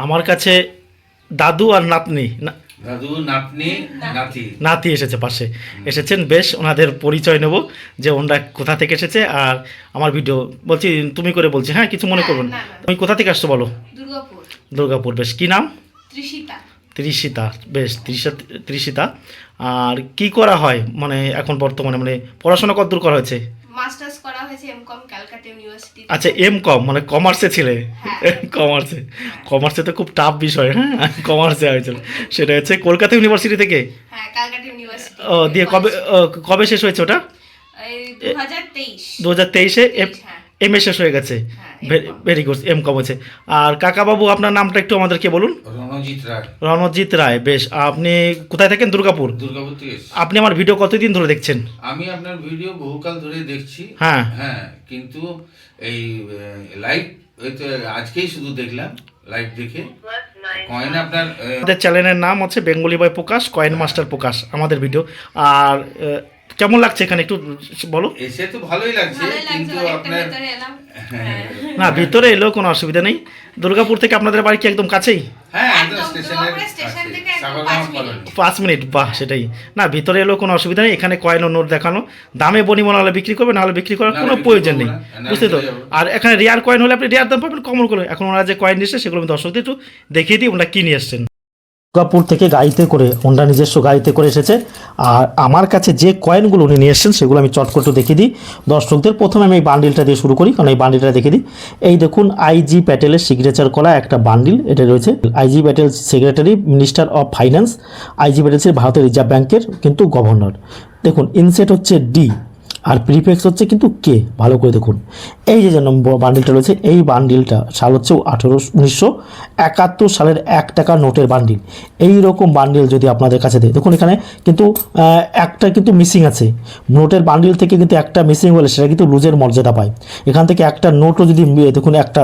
আমার কাছে দাদু আর নাতনি দাদু নাতনি নাতি নাতি এসেছে পাশে এসেছেন। বেশ ওনাদের পরিচয় নেব যে ওনারা কোথা থেকে এসেছে। আর আমার ভিডিও বলছি তুমি করে বলছি, হ্যাঁ কিছু মনে করবেন। না। তুমি কোথা থেকে আসছো বলো? দুর্গাপুর। দুর্গাপুর। বেশ, কি নাম? ত্রিশিতা। ত্রিশিতা। বেশ, ত্রিশিতা। আর কি করা হয় মানে এখন বর্তমানে, মানে পড়াশোনা কতদূর করা হয়েছে? মাস্টার্স করা হয়েছে এমকম ক্যালকাটা ইউনিভার্সিটি। আচ্ছা, কম মানে কমার্সে ছিলে? হ্যাঁ। কমার্সে তো খুব টাফ বিষয়। হ্যাঁ, কমার্সে হয়েছিল। সেটা হচ্ছে কলকাতা ইউনিভার্সিটি থেকে? হ্যাঁ, ক্যালকাটা ইউনিভার্সিটি। ও, দিয়ে কবে শেষ হয়েছে ওটা? এই 2023। 2023-এ হ্যাঁ। এমএ শেষ হয়ে গেছে। ভেরি গুড, এম.কম হয়েছে। আর কাকাবাবু আপনার নামটা একটু আমাদেরকে বলুন। রণজিৎ রায়। রণজিৎ রায়। বেশ, আপনি কোথায় থাকেন? দুর্গাপুর। দুর্গাপুর থেকে এসেছি। আপনি আমার ভিডিও কতদিন ধরে দেখছেন? আমি আপনার ভিডিও বহুকাল ধরে দেখছি। হ্যাঁ। হ্যাঁ, কিন্তু এই লাইভ হয়তো আজকেই শুধু দেখলাম। লাইভ দেখে কয়েন আপনার আমাদের চ্যানেলের নাম হচ্ছে বেঙ্গলি বয় প্রকাশ, কয়েন মাস্টার প্রকাশ আমাদের ভিডিও। আর কেমন লাগছে এখানে একটু বলো। এসে তো ভালোই লাগছে, ভালোই লাগছে, কিন্তু অনেকটা আপনার ভেতরে এলাম। হ্যাঁ। না, ভিতরে এলেও কোনো অসুবিধা নেই। দুর্গাপুর থেকে আপনাদের বাড়ি কি একদম কাছেই? হ্যাঁ, একদম একদম স্টেশনের দুর্গাপুরের স্টেশন থেকে একদম সাগরদাম 5 মিনিট। কলোনি। 5 মিনিট? বাহ, সেটাই। না, ভিতরে এলেও কোনো অসুবিধা নেই। এখানে কয়েন ও নোট দেখানো, দামে বনিমনা হলে বিক্রি করবে, নাহলে বিক্রি করার না, কোনো বিক্রি প্রয়োজন করবো নেই, না, বুঝতে তো। চলে যাবো। আর এখানে রেয়ার কয়েন হলে আপনি রেয়ার দাম পাবেন, কমন করে। এখন ওরা যে কয়েন নিচ্ছে সেগুলো আমি দর্শকদের একটু দেখিয়ে দিই ওনারা কী নিয়ে এসছেন। দুর্গাপুর থেকে গাড়িতে করে, ওনারা নিজস্ব গাড়িতে করে এসেছে। আর আমার কাছে যে কয়েনগুলো উনি নিয়ে এসেছেন সেগুলো আমি চট করে একটু দেখিয়ে দিই দর্শকদের। প্রথমে আমি এই বান্ডিলটা দিয়ে শুরু করি, কারণ এই বান্ডিলটা দেখিয়ে দিই। এই দেখুন, আইজি প্যাটেলের সিগনেচার করা একটা বান্ডিল এটা রয়েছে। IG Patel secretary, minister of finance. IG Patel ভারতের রিজার্ভ ব্যাংকের কিন্তু গভর্নর। দেখুন, ইনসেট হচ্ছে ডি আর প্রিফেক্স হচ্ছে কিন্তু কে। ভালো করে দেখুন, এই যে বান্ডিলটা রয়েছে, এই বান্ডিলটা সাল হচ্ছে 1971 সালের 1 টাকার নোটের বান্ডিল। এই রকম বান্ডিল যদি আপনাদের কাছে দেয়, দেখুন এখানে কিন্তু একটা কিন্তু মিসিং আছে। নোটের বান্ডিল থেকে কিন্তু একটা মিসিং হলে সেটা কিন্তু লুজের মর্যাদা পায়। এখান থেকে একটা নোটও যদি দেখুন একটা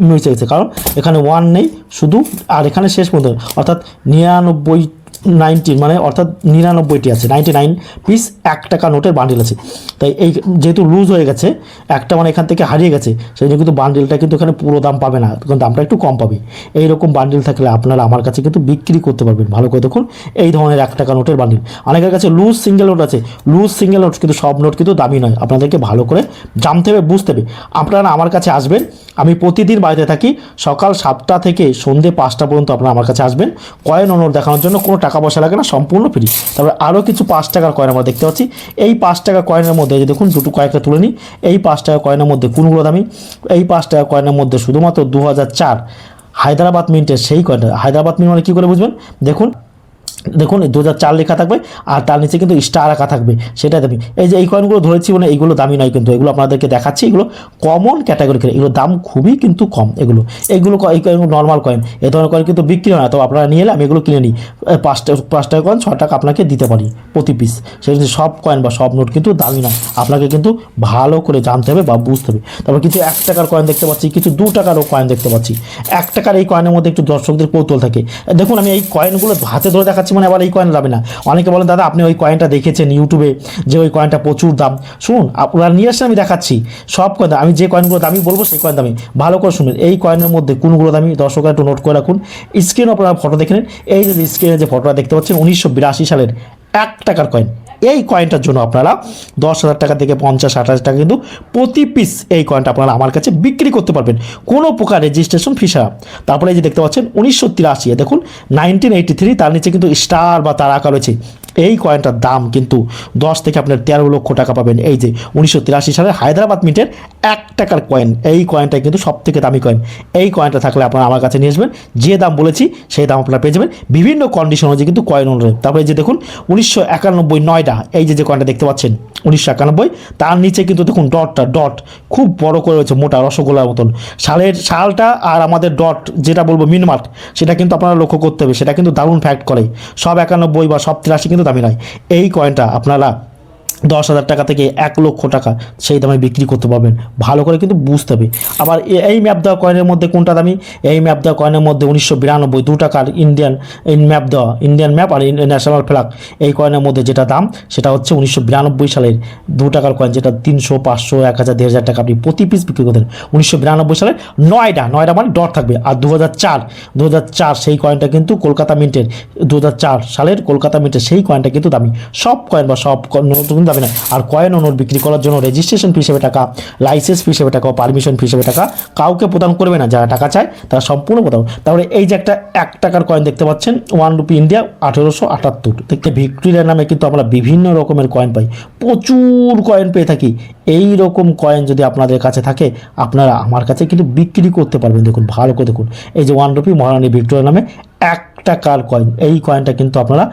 মিসে গেছে, কারণ এখানে 1 নেই শুধু, আর এখানে শেষ পর্যন্ত অর্থাৎ 90 মানে অর্থাৎ 99টি আছে, 99 পিস 1 টাকা নোটের বান্ডিল আছে। তাই এই যেহেতু লুজ হয়ে গেছে একটা, মানে এখান থেকে হারিয়ে গেছে, সেই জন্য কিন্তু বান্ডিলটা কিন্তু এখানে পুরো দাম পাবে না, তখন দামটা একটু কম পাবে। এইরকম বান্ডিল থাকলে আপনারা আমার কাছে কিন্তু বিক্রি করতে পারবেন। ভালো করে দেখুন, এই ধরনের 1 টাকা নোটের বান্ডিল। অনেকের কাছে লুজ সিঙ্গেল নোট আছে, লুজ সিঙ্গেল নোট কিন্তু সব নোট কিন্তু দামি নয়। আপনাদেরকে ভালো করে জানতে হবে, বুঝতে হবে। আপনারা আমার কাছে আসবেন, আমি প্রতিদিন বাড়িতে থাকি, সকাল 7টা থেকে সন্ধ্যে 5টা পর্যন্ত আপনারা আমার কাছে আসবেন। কয়েন ও নোট দেখানোর জন্য কোনো টাকা পয়সা লাগে না, সম্পূর্ণ ফ্রি। তারপরে আরও কিছু 5 টাকার কয়েন আমরা দেখতে পাচ্ছি। এই 5 টাকা কয়েনের মধ্যে যে দেখুন, দুটো কয়েকটা তুলে নিই। এই 5 টাকা কয়েনের মধ্যে কোনগুলো দামি? এই 5 টাকা কয়েনের মধ্যে শুধুমাত্র 2004 হায়দ্রাবাদ মিন্টের সেই কয়েনটা। হায়দ্রাবাদ মিন্ট মানে কী করে বুঝবেন? দেখুন 2004 লেখা থাকবে, আর তার নিচে কিন্তু স্টার রাখা থাকবে, সেটা দামি। এই যে এই কয়েনগুলো ধরেছি, মানে এইগুলো দামি নয় কিন্তু, এগুলো আপনাদেরকে দেখাচ্ছি, এগুলো কমন ক্যাটাগরি, এগুলো দাম খুবই কিন্তু কম। এইগুলো এই কয়েনগুলো নর্মাল কয়েন, এই ধরনের কয়েন কিন্তু বিক্রি হয় না। তো আপনারা নিয়ে এলে আমি এগুলো কিনে নিই। 5 টাকা কয়েন 6 টাকা আপনাকে দিতে পারি প্রতি পিস। সেই কিন্তু সব কয়েন বা সব নোট কিন্তু দামি না, আপনাকে কিন্তু ভালো করে জানতে হবে বা বুঝতে হবে। তারপর কিছু 1 টাকার কয়েন দেখতে পাচ্ছি, কিছু 2 টাকারও কয়েন দেখতে পাচ্ছি। 1 টাকার এই কয়েনের মধ্যে একটু দর্শকদের কৌতূহল থাকে। দেখুন, আমি এই কয়েনগুলো হাতে ধরে দেখাচ্ছি, মানে আবার এই কয়েন যাবে না। অনেকে বলেন দাদা আপনি ওই কয়েনটা দেখেছেন ইউটিউবে যে ওই কয়েনটা প্রচুর দাম। শুনুন, আপনারা নিয়ে আসলে আমি দেখাচ্ছি সব কয়েন। আমি যে কয়েনগুলো দামি বলবো সেই কয়েন দামি, ভালো করে শুনুন। এই কয়েনের মধ্যে কোনগুলো দামি দর্শকরা একটু নোট করে রাখুন। স্ক্রিনে আপনারা ফটো দেখে নিন। এই যে স্ক্রিনে যে ফটোটা দেখতে পাচ্ছেন 1982 সালের 1 টাকার কয়েন। এই কয়েনটার জন্য আপনারা 10,000 টাকা থেকে 50-60,000 টাকা কিন্তু প্রতি পিস এই কয়েনটা আপনারা আমার কাছে বিক্রি করতে পারবেন, কোনো প্রকার রেজিস্ট্রেশন ফি ছাড়া। তারপরে এই যে দেখতে পাচ্ছেন 1983, দেখুন 1983, তার নিচে কিন্তু স্টার বা তারা আঁকা রয়েছে। এই কয়েনটার দাম কিন্তু 10 থেকে আপনার 13 লক্ষ টাকা পাবেন। এই যে 1983 সালের হায়দ্রাবাদ মিন্টের 1 টাকার কয়েন, এই কয়েনটা কিন্তু সব থেকে দামি কয়েন। এই কয়েনটা থাকলে আপনারা আমার কাছে নিয়ে আসবেন, যে দাম বলেছি সেই দাম আপনারা পেয়ে যাবেন, বিভিন্ন কন্ডিশন অনুযায়ী কিন্তু কয়েন অনুযায়ী। তারপরে যে দেখুন 1991 নয়ডা, এই যে কয়েনটা দেখতে পাচ্ছেন 1991, তার নিচে কিন্তু দেখুন ডট খুব বড় করে রয়েছে, মোটা রসগোল্লার মতন। সালটা আর আমাদের ডট যেটা বলবো মিনমার্ক, সেটা কিন্তু আপনারা লক্ষ্য করতে হবে, সেটা কিন্তু দারুণ ফ্যাক্ট করে। সব 91 বা সব 83 কিন্তু দামি নয়। এই কয়েনটা আপনারা 10,000 টাকা থেকে 1,00,000 টাকা সেই দামে বিক্রি করতে পারবেন। ভালো করে কিন্তু বুঝতে হবে। আবার এই ম্যাপ দেওয়া কয়েনের মধ্যে কোনটা দামি? এই ম্যাপ দেওয়া কয়েনের মধ্যে 1992 2 টাকার ইন্ডিয়ান ম্যাপ দেওয়া, ইন্ডিয়ান ম্যাপ আর ন্যাশনাল ফ্ল্যাগ, এই কয়েনের মধ্যে যেটা দাম সেটা হচ্ছে 1992 সালের 2 টাকার কয়েন, যেটা 300, 500, 1000, 1500 টাকা আপনি প্রতি পিস বিক্রি করতেন 1992 সালে। নয়ডা মানে ডট থাকবে। আর 2004 সেই কয়েনটা কিন্তু কলকাতা মিন্টের, 2004 সালের কলকাতা মিন্টের সেই কয়েনটা কিন্তু দামি। সব কয়েন বা সব নোট দামি না। আর কয়েন ও নোট বিক্রি করার জন্য রেজিস্ট্রেশন ফি হিসেবে টাকা, লাইসেন্স ফি হিসেবে টাকা, পারমিশন ফি হিসেবে টাকা কাউকে প্রদান করবে না। যারা টাকা চায় তারা সম্পূর্ণ প্রদান। তাহলে এই যে একটা 1 টাকার কয়েন দেখতে পাচ্ছেন, 1 রুপি ইন্ডিয়া 1878 দেখতে। ভিক্টোরিয়ার নামে কিন্তু আমরা বিভিন্ন রকমের কয়েন পাই, প্রচুর কয়েন পেয়ে থাকি। এই রকম কয়েন যদি আপনাদের কাছে থাকে আপনারা আমার কাছে কিন্তু বিক্রি করতে পারবেন। দেখুন ভালো করে দেখুন, এই যে 1 রুপি মহারানী ভিক্টোরিয়া নামে 1 টাকার কয়েন, এই কয়েনটা কিন্তু আপনারা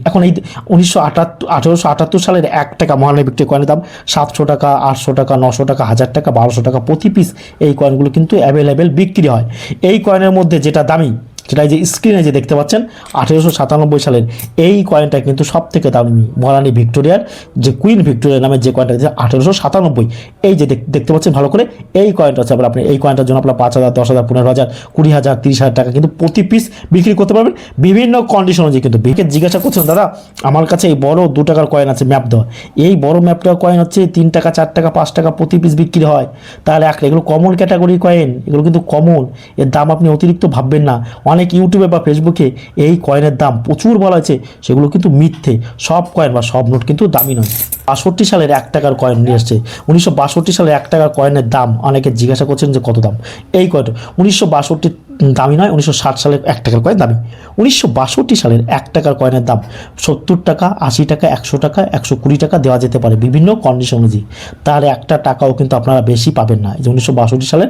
এখন এই 1878 সালের 1 টাকা মহারানী ভিক্টোরিয়া কয়েনের দাম 700 টাকা, 800 টাকা, 900 টাকা, 1000 টাকা, 1200 টাকা প্রতি পিস এই কয়েনগুলো কিন্তু অ্যাভেলেবেল বিক্রি হয়। এই কয়েনের মধ্যে যেটা দামি, যেটা এই যে স্ক্রিনে যে দেখতে পাচ্ছেন 1897 সালের এই কয়েনটা কিন্তু সব থেকে দামি। মহারানী ভিক্টোরিয়ার যে কুইন ভিক্টোরিয়া নামে যে কয়েনটা 1897, এই যে দেখতে পাচ্ছেন ভালো করে, এই কয়েনটা হচ্ছে আপনি এই কয়েনটার জন্য আপনার 5,000, 10,000, 15,000, 20,000, 30,000 টাকা কিন্তু প্রতি পিস বিক্রি করতে পারবেন বিভিন্ন কন্ডিশন অনুযায়ী। কিন্তু বিকে জিজ্ঞাসা করছেন, দাদা আমার কাছে এই বড় 2 টাকার কয়েন আছে ম্যাপ দেওয়া, এই বড় ম্যাপ দেওয়া কয়েন হচ্ছে 3 টাকা, 4 টাকা, 5 টাকা প্রতি পিস বিক্রি হয়, তাহলে এগুলো কমন ক্যাটাগরি কয়েন, এগুলো কিন্তু কমন, এর দাম আপনি অতিরিক্ত ভাববেন না। অনেক ইউটিউবে বা ফেসবুকে এই কয়েনের দাম প্রচুর বলা আছে, সেগুলো কিন্তু মিথ্যে। সব কয়েন বা সব নোট কিন্তু দামি নয়। 62 সালের 1 টাকার কয়েন নিয়ে এসছে। 1962 সালের 1 টাকার কয়েনের দাম অনেকে জিজ্ঞাসা করছেন যে কত দাম। এই কয়েনটা 1962 দামি নয়, 1960 সালের 1 টাকার কয়েন দামি। 1962 সালের 1 টাকার কয়েনের দাম 70 টাকা, 80 টাকা, 100 টাকা, 120 টাকা দেওয়া যেতে পারে বিভিন্ন কন্ডিশন অনুযায়ী। তাহলে 1 টাকাও কিন্তু আপনারা বেশি পাবেন না। এই যে 1962 সালের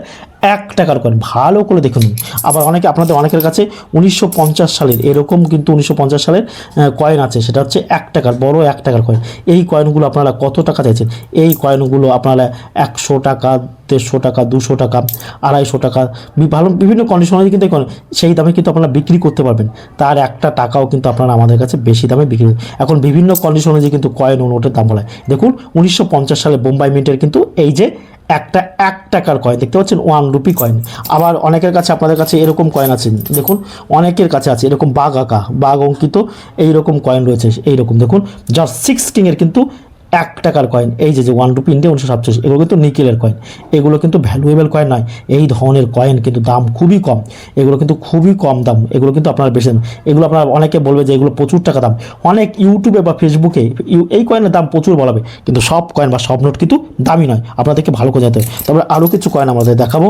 1 টাকার কয়েন ভালো করে দেখুন। আবার অনেকের কাছে 1950 সালের এরকম কিন্তু 1950 সালের কয়েন আছে, সেটা হচ্ছে 1 টাকার বড় 1 টাকার কয়েন। এই কয়েনগুলো আপনারা কত টাকা চাইছেন? এই কয়েনগুলো আপনারা 100 টাকা, 150 টাকা, 200 টাকা, 250 টাকা ভালো বিভিন্ন কন্ডিশন অনুযায়ী কিন্তু সেই দামে কিন্তু আপনারা বিক্রি করতে পারবেন। তার 1 টাকাও কিন্তু আপনারা আমাদের কাছে বেশি দামে বিক্রি। এখন বিভিন্ন কন্ডিশন অনুযায়ী কিন্তু কয়েন ও নোটের দাম বলা হয়। দেখুন 1950 সালে বোম্বাই মিন্টের কিন্তু এই যে একটা 1 টাকার কয়েন দেখতে পাচ্ছেন, 1 রুপি কয়েন। আবার অনেকের কাছে আপনাদের কাছে এরকম কয়েন আছে, দেখুন অনেকের কাছে আছে এরকম বাঘ অঙ্কিত এইরকম কয়েন রয়েছে। এইরকম দেখুন জর্জ 6 কিংয়ের কিন্তু 1 টাকার কয়েন, এই যে 1 রুপি ইন্ডিয়া 1947, এগুলো কিন্তু নিকেলের কয়েন, এগুলো কিন্তু ভ্যালুয়েবল কয়েন নয়। এই ধরনের কয়েন কিন্তু দাম খুবই কম, এগুলো কিন্তু খুবই কম দাম, এগুলো কিন্তু আপনারা বেশি দাম। এগুলো আপনারা অনেকে বলবে যে এগুলো প্রচুর টাকা দাম, অনেক ইউটিউবে বা ফেসবুকে এই কয়েনের দাম প্রচুর বলাবে, কিন্তু সব কয়েন বা সব নোট কিন্তু দামি নয়। আপনাদেরকে ভালো করে জানতে হবে। তবে আরও কিছু কয়েন আমাদের দেখাবো।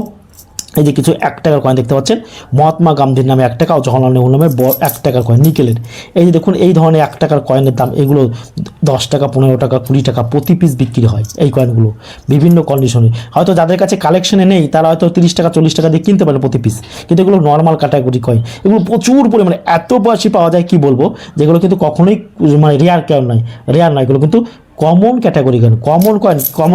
এই যে কিছু 1 টাকার কয়েন দেখতে পাচ্ছেন, মহাত্মা গান্ধীর নামে 1 টাকা ও জওহরলাল নেহরুর নামে 1 টাকার কয়েন নিকেলের। এই যে দেখুন এই ধরনের 1 টাকার কয়েনের দাম, এগুলো 10 টাকা, 15 টাকা, 20 টাকা প্রতি পিস বিক্রি হয়। এই কয়েনগুলো বিভিন্ন কন্ডিশনে, হয়তো যাদের কাছে কালেকশনে নেই তারা হয়তো 30 টাকা, 40 টাকা দিয়ে কিনতে পারে প্রতি পিস, কিন্তু এগুলো নর্মাল ক্যাটাগরি কয়েন, এগুলো প্রচুর পরিমাণে এত বেশি পাওয়া যায় কি বলবো, যেগুলো কিন্তু কখনোই রেয়ার নয়, এগুলো কিন্তু common category coin. Common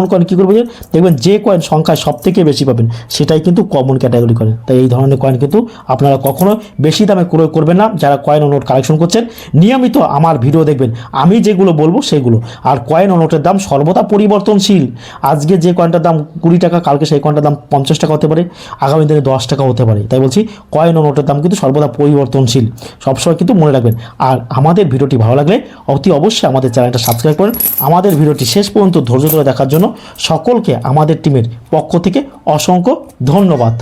coin কী করবো, দেখবেন যে কয়েন সংখ্যায় সব থেকে বেশি পাবেন সেটাই কিন্তু কমন ক্যাটাগরি কয়েন। তাই এই ধরনের কয়েন কিন্তু আপনারা কখনো বেশি দামে ক্রয় করবেন না। যারা কয়েন ও নোট কালেকশন করছেন নিয়মিত আমার ভিডিও দেখবেন, আমি যেগুলো বলবো সেগুলো। আর কয়েন ও নোটের দাম সর্বদা পরিবর্তনশীল। আজকে যে কয়েনটার দাম 20 টাকা, কালকে সেই কয়েনটার দাম 50 টাকা হতে পারে, আগামী দিনে 10 টাকা হতে পারে। তাই বলছি কয়েন ও নোটের দাম কিন্তু সর্বদা পরিবর্তনশীল, সবসময় কিন্তু মনে রাখবেন। আর আমাদের ভিডিওটি ভালো লাগলে অতি অবশ্যই আমাদের চ্যানেলটা সাবস্ক্রাইব করেন। আমাদের ভিডিওটি শেষ পর্যন্ত ধৈর্য ধরে দেখার জন্য সকলকে আমাদের টিমের পক্ষ থেকে অসংখ্য ধন্যবাদ।